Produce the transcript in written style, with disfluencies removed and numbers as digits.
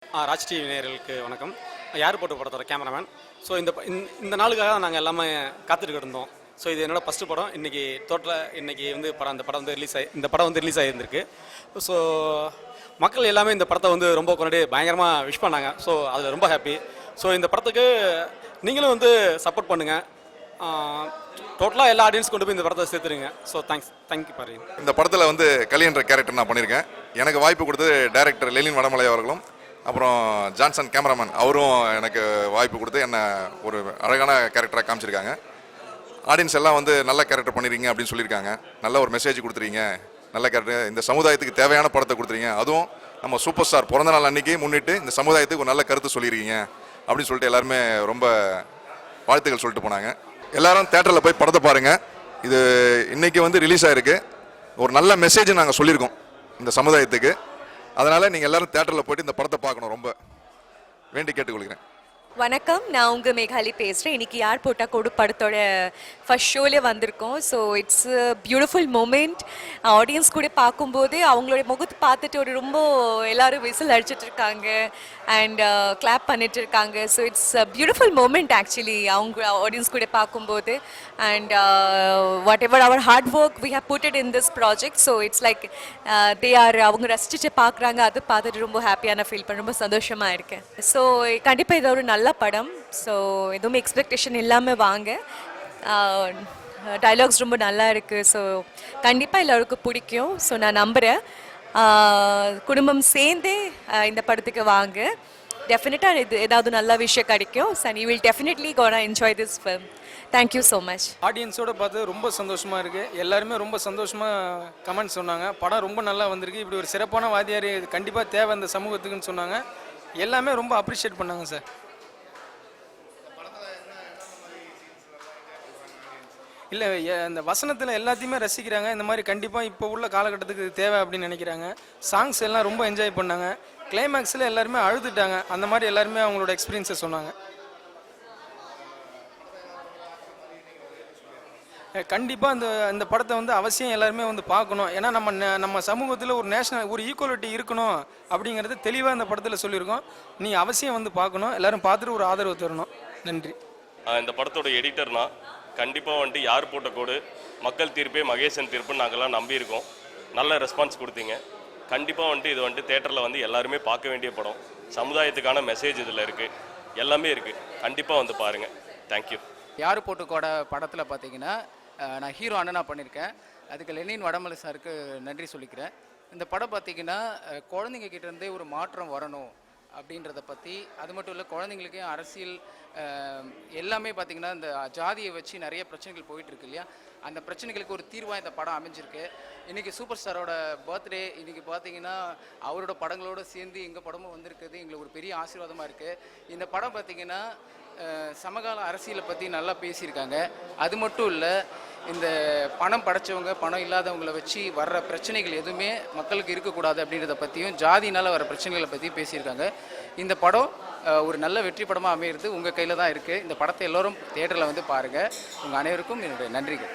Raj TV நேயர்களுக்கு வணக்கம். யார் போட்டு படத்தோட கேமராமேன். ஸோ இந்த நாளுக்காக நாங்கள் எல்லாமே காத்துட்டு இருந்தோம். ஸோ இது என்னோட ஃபஸ்ட்டு படம். இன்றைக்கி இன்றைக்கி வந்து இந்த படம் வந்து ரிலீஸ் ஆகியிருந்திருக்கு. ஸோ மக்கள் எல்லாமே இந்த படத்தை வந்து ரொம்ப கொண்டாடி பயங்கரமாக விஷ் பண்ணாங்க. ஸோ அதில் ரொம்ப ஹாப்பி. ஸோ இந்த படத்துக்கு நீங்களும் வந்து சப்போர்ட் பண்ணுங்கள். டோட்டலாக எல்லா ஆடியன்ஸ் கொண்டு போய் இந்த படத்தை சேர்த்துருங்க. ஸோ தேங்க்யூ பாரு. இந்த படத்தில் வந்து கலியன்ற கேரக்டர் நான் பண்ணியிருக்கேன். எனக்கு வாய்ப்பு கொடுத்தது டைரக்டர் லெனின் வடமலை அவர்களும், அப்புறம் ஜான்சன் கேமராமேன் அவரும் எனக்கு வாய்ப்பு கொடுத்து என்னை ஒரு அழகான கேரக்டராக காமிச்சிருக்காங்க. ஆடியன்ஸ் எல்லாம் வந்து நல்ல கேரக்டர் பண்ணிருக்கீங்க அப்படின்னு சொல்லியிருக்காங்க. நல்ல ஒரு மெசேஜ் கொடுத்துருக்கீங்க, நல்ல கேரக்டர், இந்த சமுதாயத்துக்கு தேவையான படத்தை கொடுத்துருக்கீங்க. அதுவும் நம்ம சூப்பர் ஸ்டார் பிறந்த நாள் அன்னைக்கு முன்னிட்டு இந்த சமுதாயத்துக்கு ஒரு நல்ல கருத்து சொல்லியிருக்கீங்க அப்படின்னு சொல்லிட்டு எல்லாருமே ரொம்ப வாழ்த்துக்கள் சொல்லிட்டு போனாங்க. எல்லாரும் தேட்டரில் போய் படத்தை பாருங்கள். இது இன்னைக்கு வந்து ரிலீஸ் ஆகிருக்கு. ஒரு நல்ல மெசேஜ் நாங்கள் சொல்லியிருக்கோம் இந்த சமுதாயத்துக்கு. அதனால் நீங்கள் எல்லாரும் தேட்டரில் போய்ட்டு இந்த படத்தை பார்க்கணும், ரொம்ப வேண்டி கேட்டுக்கொள்கிறேன். வணக்கம், நான் உங்கள் மேகாலி பேசுகிறேன். இன்றைக்கி யார் போட்டா கோடு படத்தோட ஃபர்ஸ்ட் ஷோலே வந்திருக்கோம். So it's beautiful moment. Audience கூட பார்க்கும்போது அவங்களோட முகத்தை பார்த்துட்டு ஒரு ரொம்ப எல்லோரும் விசில் அடிச்சிட்டு இருக்காங்க அண்ட் கிளாப் பண்ணிட்டு இருக்காங்க. So it's beautiful moment actually அவங்க ஆடியன்ஸ் கூட பார்க்கும்போது. And whatever our hard work we have put it in this project. So it's like அவங்க ரசிச்சுட்டு பார்க்குறாங்க. அது பார்த்துட்டு ரொம்ப ஹாப்பியான ஃபீல் பண்ண ரொம்ப சந்தோஷமாக இருக்கேன். ஸோ கண்டிப்பாக இது ஒரு நல்ல படம். ஸோ எதுவும் எக்ஸ்பெக்டேஷன் இல்லாமல் வாங்க. டைலாக்ஸ் ரொம்ப நல்லா இருக்குது. ஸோ கண்டிப்பாக எல்லோருக்கும் பிடிக்கும். ஸோ நான் நம்புகிறேன் குடும்பம் சேர்ந்தே இந்த படத்துக்கு வாங்க. டெஃபினட்டாக இது ஏதாவது நல்ல விஷயம் கிடைக்கும். So you will definitely gonna enjoy this film. Thank you so much. ஆடியன்ஸோடு பார்த்து ரொம்ப சந்தோஷமாக இருக்குது. எல்லாருமே ரொம்ப சந்தோஷமாக கமெண்ட் சொன்னாங்க. படம் ரொம்ப நல்லா வந்திருக்கு, இப்படி ஒரு சிறப்பான வாத்தியார் கண்டிப்பாக தேவை இந்த சமூகத்துக்குன்னு சொன்னாங்க. எல்லாமே ரொம்ப அப்ரிஷியேட் பண்ணாங்க சார். இல்லை, இந்த வசனத்தில் எல்லாத்தையுமே ரசிக்கிறாங்க. இந்த மாதிரி கண்டிப்பாக இப்போ உள்ள காலகட்டத்துக்கு தேவை அப்படின்னு நினைக்கிறாங்க. சாங்ஸ் எல்லாம் ரொம்ப என்ஜாய் பண்ணாங்க. கிளைமேக்ஸில் எல்லாருமே அழுதுட்டாங்க. அந்த மாதிரி எல்லாருமே அவங்களோட எக்ஸ்பீரியன்ஸை சொன்னாங்க. கண்டிப்பாக இந்த படத்தை வந்து அவசியம் எல்லாருமே வந்து பார்க்கணும். ஏன்னா நம்ம சமூகத்தில் ஒரு ஒரு ஈக்குவலிட்டி இருக்கணும் அப்படிங்கிறது தெளிவாக இந்த படத்தில் சொல்லியிருக்கோம். நீ அவசியம் வந்து பார்க்கணும். எல்லாரும் பார்த்துட்டு ஒரு ஆதரவு தரணும். நன்றி. இந்த படத்தோட எடிட்டர்னா கண்டிப்பாக வந்துட்டு யார் போட்ட கோடு மக்கள் தீர்ப்பே மகேசன் தீர்ப்புன்னு நாங்கள்லாம் நம்பியிருக்கோம். நல்ல ரெஸ்பான்ஸ் கொடுத்தீங்க. கண்டிப்பாக வந்துட்டு இது வந்துட்டு தேட்டரில் வந்து எல்லாருமே பார்க்க வேண்டிய படம். சமுதாயத்துக்கான மெசேஜ் இதில் இருக்குது, எல்லாமே இருக்குது. கண்டிப்பாக வந்து பாருங்கள். தேங்க்யூ. யார் போட்டு கோட படத்தில் பார்த்தீங்கன்னா நான் ஹீரோ அண்ணனா பண்ணியிருக்கேன். அதுக்கு லெனின் வடமலை சாருக்கு நன்றி சொல்லிக்கிறேன். இந்த படம் பார்த்திங்கன்னா குழந்தைங்க கிட்டேருந்தே ஒரு மாற்றம் வரணும் அப்படின்றத பற்றி, அது மட்டும் இல்லை குழந்தைங்களுக்கே அரசியல் எல்லாமே பார்த்திங்கன்னா இந்த ஜாதியை வச்சு நிறைய பிரச்சனைகள் போயிட்டுருக்கு இல்லையா, அந்த பிரச்சனைகளுக்கு ஒரு தீர்வாக இந்த படம் அமைஞ்சிருக்கு. இன்றைக்கி சூப்பர் ஸ்டாரோட பர்த்டே. இன்றைக்கி பார்த்திங்கன்னா அவரோட படங்களோடு சேர்ந்து எங்கள் படமும் வந்திருக்குது. எங்களுக்கு ஒரு பெரிய ஆசீர்வாதமாக இருக்குது. இந்த படம் பார்த்திங்கன்னா சமகால அரசியலை பற்றி நல்லா பேசியிருக்காங்க. அது மட்டும் இல்லை, இந்த பணம் படைச்சவங்க பணம் இல்லாதவங்களை வச்சு வர்ற பிரச்சனைகள் எதுவுமே மக்களுக்கு இருக்கக்கூடாது அப்படின்றத பற்றியும், ஜாதினால் வர பிரச்சனைகளை பற்றியும் பேசியிருக்காங்க. இந்த படம் ஒரு நல்ல வெற்றி படமாக அமையிறது உங்கள் கையில் தான் இருக்குது. இந்த படத்தை எல்லோரும் தியேட்டரில் வந்து பாருங்கள். உங்கள் அனைவருக்கும் என்னுடைய நன்றிகள்.